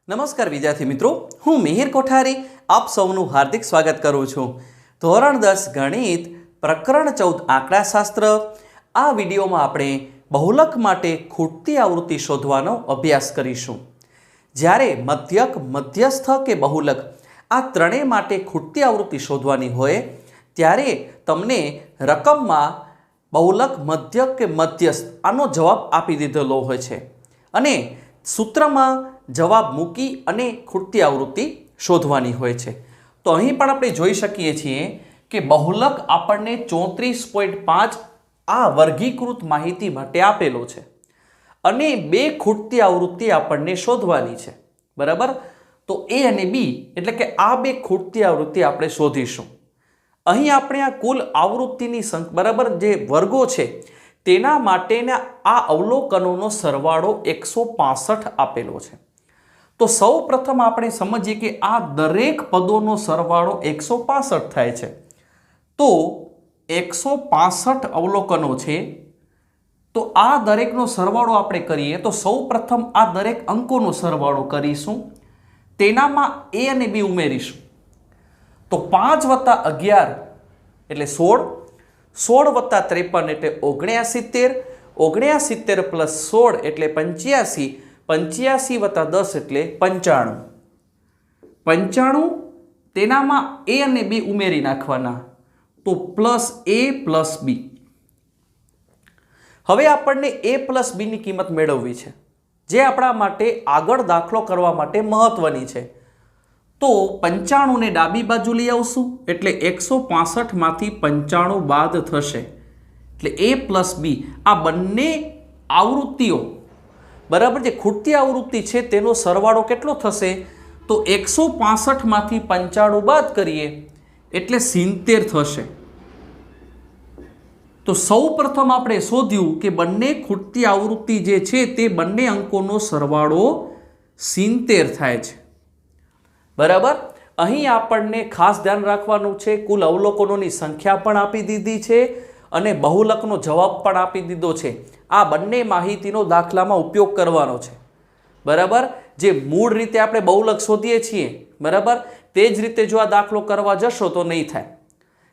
નમસ્કાર વિદ્યાર્થી મિત્રો, હું મિહિર કોઠારી આપ સૌનું હાર્દિક સ્વાગત કરું છું. ધોરણ 10 ગણિત પ્રકરણ 14 આંકડાશાસ્ત્ર. આ વિડીયોમાં આપણે બહુલક માટે ખૂટતી આવૃત્તિ શોધવાનો અભ્યાસ કરીશું. જ્યારે મધ્યક, મધ્યસ્થ કે બહુલક આ ત્રણેય માટે ખૂટતી આવૃત્તિ શોધવાની હોય ત્યારે તમને રકમમાં બહુલક, મધ્યક કે મધ્યસ્થ આનો જવાબ આપી દીધેલો હોય છે અને સૂત્રમાં જવાબ મૂકી અને ખૂટતી આવૃત્તિ શોધવાની હોય છે. તો અહીં પણ આપણે જોઈ શકીએ છીએ કે બહુલક આપણને 34.5 આ વર્ગીકૃત માહિતી માટે આપેલો છે અને બે ખૂટતી આવૃત્તિ આપણને શોધવાની છે. બરાબર, તો એ અને બી એટલે કે આ બે ખૂટતી આવૃત્તિ આપણે શોધીશું. અહીં આપણે આ કુલ આવૃત્તિની બરાબર જે વર્ગો છે તેના માટેના આ અવલોકનોનો સરવાળો 165 આપેલો છે. તો સૌ પ્રથમ આપણે સમજીએ કે આ દરેક પદોનો સરવાળો 165 થાય છે. તો 165 અવલોકનો છે. તો આ દરેકનો સરવાળો આપણે કરીએ તો સૌ પ્રથમ આ દરેક અંકોનો સરવાળો કરીશું, તેનામાં એ અને બી ઉમેરીશું. તો 5 + 11 એટલે 16, 16 + 53 એટલે 69, 69 + 16 એટલે 85, 85 + 10 એટલે 95. 95 તેનામાં એ અને બી ઉમેરી નાખવાના, તો +a + b. હવે આપણને a + b ની કિંમત મેળવવી છે, જે આપણા માટે આગળ દાખલો કરવા માટે મહત્વની છે. તો 95 ને ડાબી બાજુ લઈ આવશું એટલે 165 માંથી 95 બાદ થશે એટલે a + b આ બંને આવૃત્તિઓ બરાબર જે ખૂટતી આવૃત્તિ છે તેનો સરવાળો કેટલો થશે? તો 165 માંથી 95 બાદ કરીએ એટલે 70 થશે. તો સૌ પ્રથમ આપણે શોધ્યું કે બંને ખૂટતી આવૃત્તિ જે છે તે બંને અંકોનો સરવાળો 70 થાય છે. બરાબર, અહીં આપણને ખાસ ધ્યાન રાખવાનું છે, કુલ અવલોકનોની સંખ્યા પણ આપી દીધી છે અને બહુલકનો જવાબ પણ આપી દીધો છે. આ બંને માહિતીનો દાખલામાં ઉપયોગ કરવાનો છે. બરાબર, જે મૂળ રીતે આપણે બહુલક શોધીએ છીએ બરાબર તે જ રીતે જો આ દાખલો કરવા જશો તો નહીં થાય.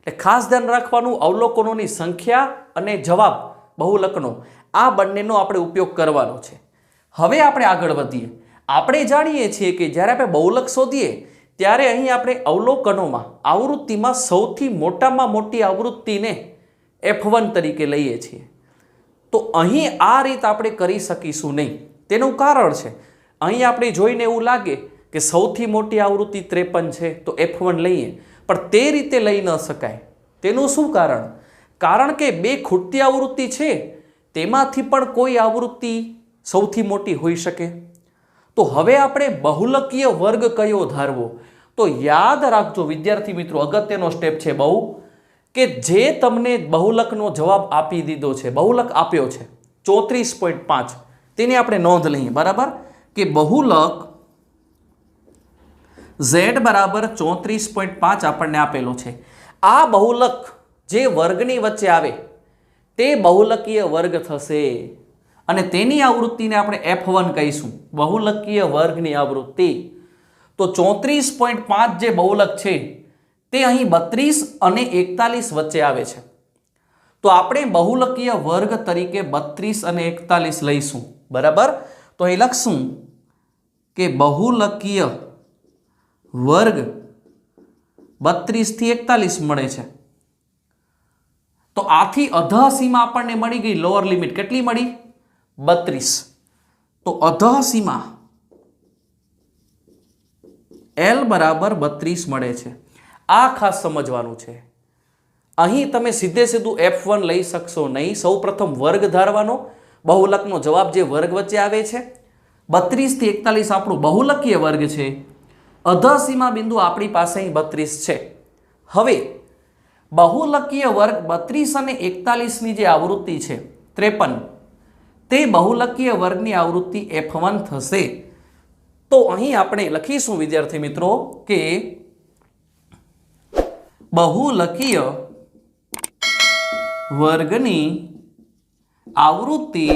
એટલે ખાસ ધ્યાન રાખવાનું, અવલોકનોની સંખ્યા અને જવાબ બહુલકનો આ બંનેનો આપણે ઉપયોગ કરવાનો છે. હવે આપણે આગળ વધીએ. આપણે જાણીએ છીએ કે જ્યારે આપણે બહુલક શોધીએ ત્યારે અહીં આપણે અવલોકનોમાં આવૃત્તિમાં સૌથી મોટામાં મોટી આવૃત્તિને F1 તરીકે લઈએ છીએ. તો અહીં આ રીત આપણે કરી શકીશું નહીં. તેનું કારણ છે, અહીં આપણે જોઈને એવું લાગે કે સૌથી મોટી આવૃત્તિ 53 છે તો F1 લઈએ, પણ તે રીતે લઈ ન શકાય. તેનું શું કારણ? કારણ કે બે ખૂટતી આવૃત્તિ છે તેમાંથી પણ કોઈ આવૃત્તિ સૌથી મોટી હોઈ શકે. તો હવે આપણે બહુલકીય વર્ગ કયો ધારવો? તો યાદ રાખજો વિદ્યાર્થી મિત્રો, અગત્યનો સ્ટેપ છે બહુ, કે જે તમને બહુલકનો જવાબ આપી દીધો છે, બહુલક આપ્યો છે 34.5, તેની આપણે નોંધ લઈએ. બરાબર, કે બહુલક z = 34.5 આપણને આપેલો છે. આ બહુલક જે વર્ગની વચ્ચે આવે તે બહુલકીય વર્ગ થશે અને તેની આવૃત્તિને આપણે F1 કહીશું, બહુલકીય વર્ગની આવૃત્તિ. તો 34.5 જે બહુલક છે તે અહીં 32 અને 41 વચ્ચે આવે છે. તો આપણે બહુલકીય વર્ગ તરીકે 32 અને 41 લઈશું. બરાબર, તો અહીં લખશું કે બહુલકીય વર્ગ 32 થી 41 મળે છે. તો આથી અધઃ સીમા આપણને મળી ગઈ, લોઅર લિમિટ કેટલી મળી? 32. તો અધઃ સીમા L = 32 મળે છે. આ ખાસ સમજવાનું છે. અહીં તમે સીધું F1 લઈ શકશો નહીં. સૌ પ્રથમ વર્ગ ધારવાનો, બહુલકનો જવાબ જે વર્ગ વચ્ચે આવે છે. 32 થી 41 આપણું બહુલકીય વર્ગ છે. અધઃ સીમા બિંદુ આપણી પાસે અહીં 32 છે. હવે બહુલકીય વર્ગ 32 અને 41 ની જે આવૃત્તિ છે 53, તે બહુલકીય વર્ગની આવૃત્તિ F1 થશે. તો અહીં આપણે લખીશું વિદ્યાર્થી મિત્રો કે બહુલકીય વર્ગની આવૃત્તિ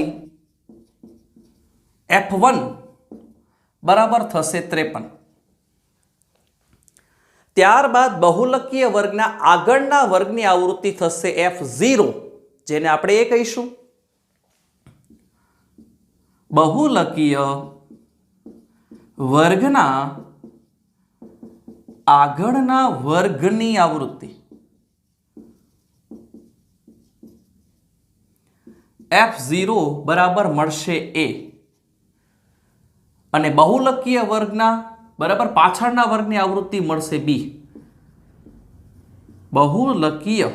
F1 બરાબર થશે 53. ત્યારબાદ બહુલકીય વર્ગના આગળના વર્ગની આવૃત્તિ થશે F0, જેને આપણે એ કહીશું. બહુલકીય વર્ગના આગળના વર્ગની આવૃત્તિ F0 બરાબર મળશે A, અને બહુલકીય વર્ગના બરાબર પાછળના વર્ગની આવૃત્તિ મળશે B. બહુલકીય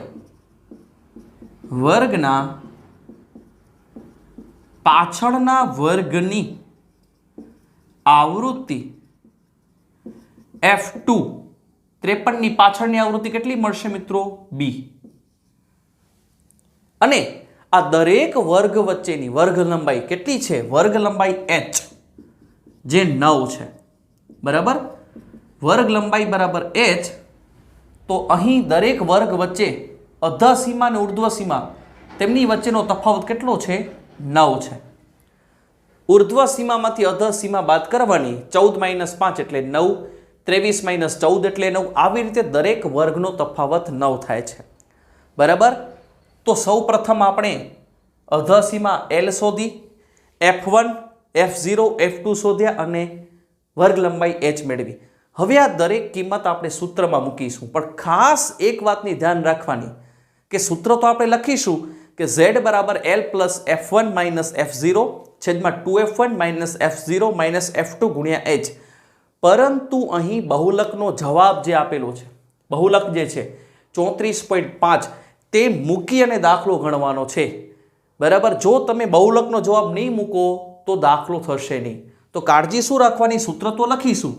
વર્ગના પાછળના વર્ગની આવૃત્તિ F2, 53 ની પાછળની આવૃત્તિ કેટલી મળશે મિત્રો? B. અને આ દરેક વર્ગ વચ્ચેની વર્ગ લંબાઈ કેટલી છે? વર્ગ લંબાઈ h, જે 9 છે. બરાબર, વર્ગ લંબાઈ બરાબર h. તો અહીં દરેક વર્ગ વચ્ચે અધઃ સીમા અને ઉર્ધ્વ સીમા તેમની વચ્ચેનો તફાવત કેટલો છે? 9 છે. ઉર્ધ્વ સીમામાંથી અધઃ સીમા બાદ કરવાની, 14 - 5 એટલે 9, 23 - 14 એટલે 9. આવી રીતે દરેક વર્ગનો તફાવત 9 થાય છે. બરાબર, તો સૌ પ્રથમ આપણે અધઃ સીમા L શોધી, F1, F0, F2 શોધ્યા અને વર્ગ લંબાઈ h મેળવી. હવે આ દરેક કિંમત આપણે સૂત્રમાં મૂકીશું, પણ ખાસ એક વાતની ધ્યાન રાખવાની કે સૂત્ર તો આપણે લખીશું કે z બરાબર L plus F1 minus F0 છેદમાં 2F1 minus F0 minus F2 ગુણ્યા h. પરંતુ અહીં બહુલકનો જવાબ જે આપેલો છે, બહુલક જે છે 34.5, તે મૂકી અને દાખલો ગણવાનો છે. બરાબર, જો તમે બહુલકનો જવાબ નહીં મૂકો તો દાખલો થશે નહીં. તો કાળજી શું રાખવાની? સૂત્ર તો લખીશું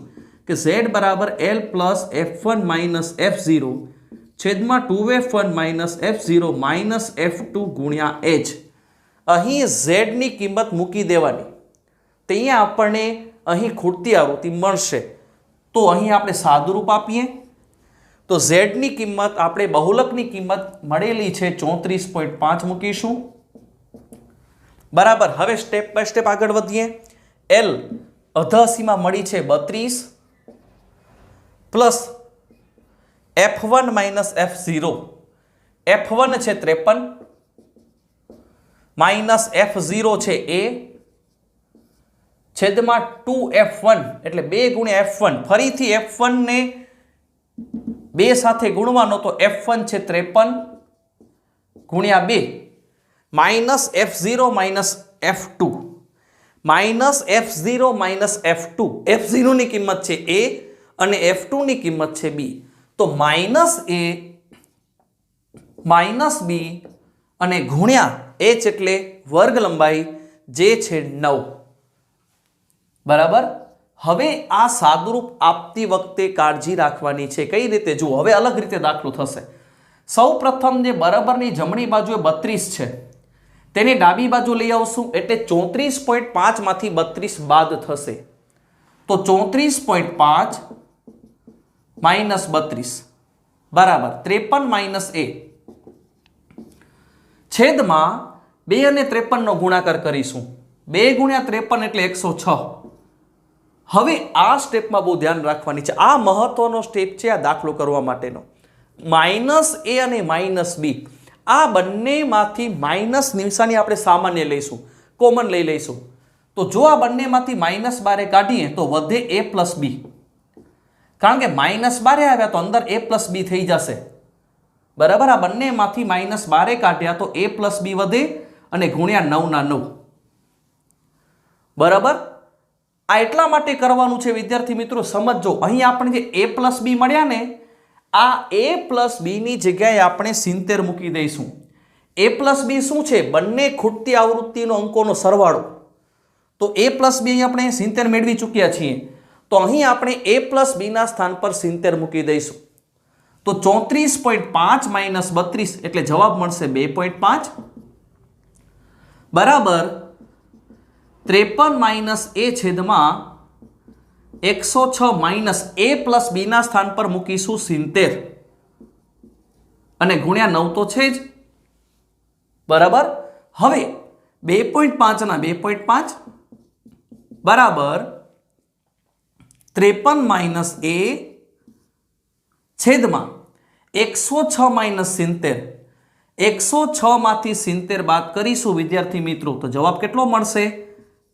કે z બરાબર L plus F1 minus F0 છેદમાં 2F1 minus F0 minus F2 ગુણ્યા h. અહીં z ની કિંમત મૂકી દેવાની, ત્યાં આપણને અહીં ખૂટતી આવૃત્તિ મળશે. તો અહીં આપણે સાદુરૂપ આપીએ તો z ની કિંમત આપણે બહુલકની કિંમત મળેલી છે 34.5 મૂકીશું. બરાબર, હવે સ્ટેપ બાય સ્ટેપ આગળ વધીએ. L અધઃ સીમા મળી છે 32 plus F1 minus F0, F1 છે 53 માઇનસ F0 છે A છેદમાં 2F1 એટલે 2 ગુણ્યા F1. ફરીથી F1 ને 2 સાથે ગુણવાનો તો F1 છે 53 ગુણ્યા 2 minus F0 minus F2 minus F0 minus F2. F0 ની કિંમત છે A અને F2 ની કિંમત છે B. તો માઇનસ A માઇનસ B અને ગુણ્યા h એટલે વર્ગ લંબાઈ જે છે 9. બરાબર, હવે આ સાદુરૂપ આપતી વખતે કાળજી રાખવાની છે. કઈ રીતે? જુઓ, હવે અલગ રીતે દાખલો થશે. સૌ પ્રથમ જે બરાબરની જમણી બાજુએ 32 છે તેને ડાબી બાજુ લઈ આવશું એટલે 34.5 માંથી 32 બાદ થશે. તો 34.5 માઇનસ 32 બરાબર 53 માઇનસ A છેદમાં 2 અને 53 નો ગુણાકાર કરીશું. 2 ગુણ્યા 53 એટલે 106. હવે આ સ્ટેપમાં બહુ ધ્યાન રાખવાની છે. આ મહત્વનો સ્ટેપ છે આ દાખલો કરવા માટેનો. માઇનસ A અને માઇનસ B, આ બંનેમાંથી માઇનસ નિશાની આપણે સામાન્ય લઈશું, કોમન લઈ લઈશું. તો જો આ બંનેમાંથી માઇનસ 12 કાઢીએ તો વધે A પ્લસ B. કારણ કે માઇનસ 12 આવ્યા તો અંદર A પ્લસ B થઈ જશે. બરાબર, આ બંનેમાંથી માઇનસ 12 કાઢ્યા તો A પ્લસ B વધે અને ગુણ્યા 9 ના 9. બરાબર, આ એટલા માટે કરવાનું છે વિદ્યાર્થી મિત્રો, સમજો. અહીં આપણે જે A પ્લસ B મળ્યા ને, આ A પ્લસ B ની જગ્યાએ આપણે 70 મૂકી દઈશું. A પ્લસ B શું છે? બંને ખૂટતી આવૃત્તિનો અંકોનો સરવાળો. તો A પ્લસ B અહીં આપણે 70 મેળવી ચૂક્યા છીએ. તો અહીં આપણે A પ્લસ B ના સ્થાન પર 70 મૂકી દઈશું. તો 34.5 માઇનસ 32 એટલે જવાબ મળશે 2.5 બરાબર 53 માઇનસ A છેદમાં 106 માઇનસ A પ્લસ B ના સ્થાન પર મૂકીશું 70 અને ગુણ્યા 9 તો છે જ. બરાબર, હવે 2.5 ના 2.5 બરાબર 53 માઇનસ એ છેદમાં 106 માઇનસ 70. 106 માંથી 70 બાદ કરીશું વિદ્યાર્થી મિત્રો તો જવાબ કેટલો મળશે?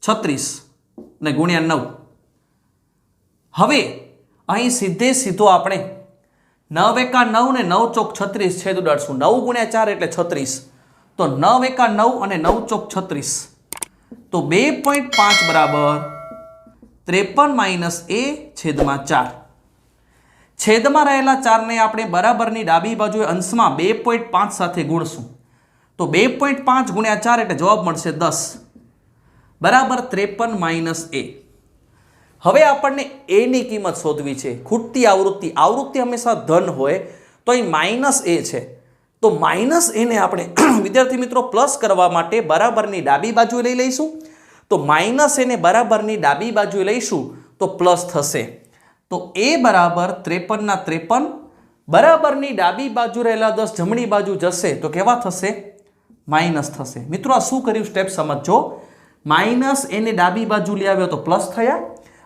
36 ને ગુણ્યા 9. હવે અહીં સીધે સીધો આપણે 9 એકા 9 ને 9 ચોક 36 છેદ ઉડાડશું. 9 ગુણ્યા 4 એટલે 36. તો 9 એકા 9 અને 9 ચોક 36. તો 2.5 બરાબર 53 માઇનસ એ છેદમાં 4. છેદમાં રહેલા 4 ને આપણે બરાબરની ડાબી બાજુએ અંશમાં 2.5 સાથે ગુણશું. તો 2.5 ગુણ્યા 4 એટલે જવાબ મળશે 10 બરાબર 53 માઇનસ એ. હવે આપણને એ ની કિંમત શોધવી છે. ખૂટતી આવૃત્તિ, આવૃત્તિ હંમેશા ધન હોય તો અહીં માઇનસ એ છે. તો માઇનસ એને આપણે વિદ્યાર્થી મિત્રો પ્લસ કરવા માટે બરાબરની ડાબી બાજુએ લઈ લઈશું. તો માઇનસ એને બરાબરની ડાબી બાજુએ લઈશું તો પ્લસ થશે. તો એ બરાબર 53 ના 53 બરાબરની ડાબી બાજુ રહેલા 10 જમણી બાજુ જશે તો કેવા થશે? માઇનસ થશે. મિત્રો આ શું કર્યું સ્ટેપ સમજો. માઇનસ એને ડાબી બાજુ લઈ આવ્યો તો પ્લસ થયા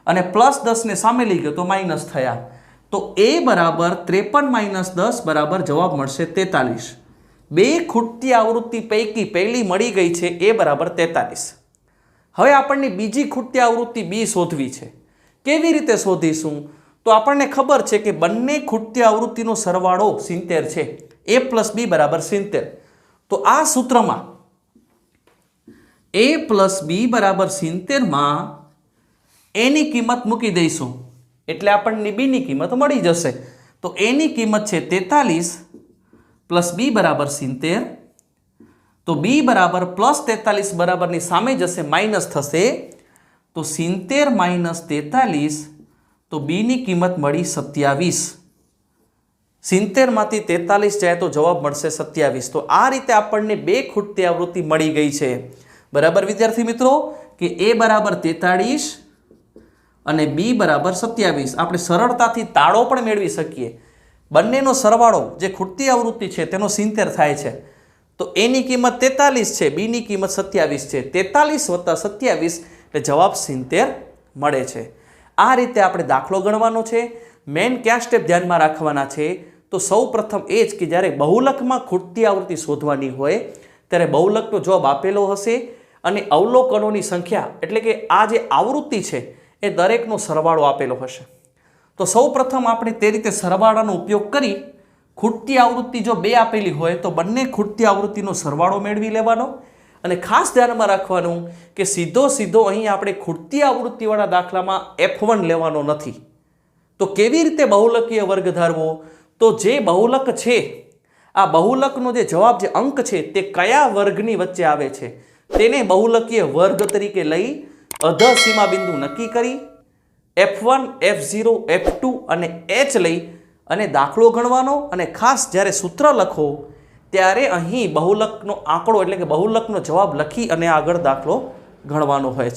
અને પ્લસ 10 ને સામે લઈ ગયો તો માઇનસ થયા. તો એ બરાબર 53 માઇનસ 10 બરાબર જવાબ મળશે 43. બે ખૂટતી આવૃત્તિ પૈકી પહેલી મળી ગઈ છે એ બરાબર 43. હવે આપણને બીજી ખૂટતી આવૃત્તિ બી શોધવી છે. કેવી રીતે શોધીશું? તો આપણને ખબર છે કે બંને ખૂટતી આવૃત્તિનો સરવાળો 70 છે. a પ્લસ બી બરાબર 70. તો આ સૂત્રમાં a પ્લસ બી બરાબર 70 માં એની કિંમત મૂકી દઈશું એટલે આપણને બી ની કિંમત મળી જશે. તો એની કિંમત છે 43 પ્લસ બી બરાબર 70. તો બી બરાબર પ્લસ 43 બરાબરની સામે જશે માઇનસ થશે. તો 70 માઇનસ 43 તો બી ની કિંમત મળી 27. 70 માંથી 43 જાય તો જવાબ મળશે 27. તો આ રીતે આપણને બે ખૂટતી આવૃત્તિ મળી ગઈ છે. બરાબર વિદ્યાર્થી મિત્રો કે એ બરાબર 43 અને બી બરાબર 27. આપણે સરળતાથી તાળો પણ મેળવી શકીએ. બંનેનો સરવાળો જે ખૂટતી આવૃત્તિ છે તેનો 70 થાય છે. તો એની કિંમત 43 છે, બીની કિંમત 27 છે. 43 વત્તા 27 એટલે જવાબ 70 મળે છે. આ રીતે આપણે દાખલો ગણવાનો છે. મેન કયા સ્ટેપ ધ્યાનમાં રાખવાના છે? તો સૌ પ્રથમ એ જ કે જ્યારે બહુલકમાં ખૂટતી આવૃત્તિ શોધવાની હોય ત્યારે બહુલકનો જવાબ આપેલો હશે અને અવલોકનોની સંખ્યા એટલે કે આ જે આવૃત્તિ છે એ દરેકનો સરવાળો આપેલો હશે. તો સૌ પ્રથમ આપણે તે રીતે સરવાળાનો ઉપયોગ કરી ખૂટતી આવૃત્તિ જો બે આપેલી હોય તો બંને ખૂટતી આવૃત્તિનો સરવાળો મેળવી લેવાનો. અને ખાસ ધ્યાનમાં રાખવાનું કે સીધો અહીં આપણે ખૂટતી આવૃત્તિવાળા દાખલામાં F1 લેવાનો નથી. તો કેવી રીતે બહુલકીય વર્ગ ધારવો? તો જે બહુલક છે આ બહુલકનો જે જવાબ જે અંક છે તે કયા વર્ગની વચ્ચે આવે છે તેને બહુલકીય વર્ગ તરીકે લઈ અધર સીમા બિંદુ નક્કી કરી F1, F0, F2 અને H લઈ અને દાખલો ગણવાનો. અને ખાસ જ્યારે સૂત્ર લખો ત્યારે અહીં બહુલકનો આંકડો એટલે કે બહુલકનો જવાબ લખી અને આગળ દાખલો ગણવાનો હોય છે.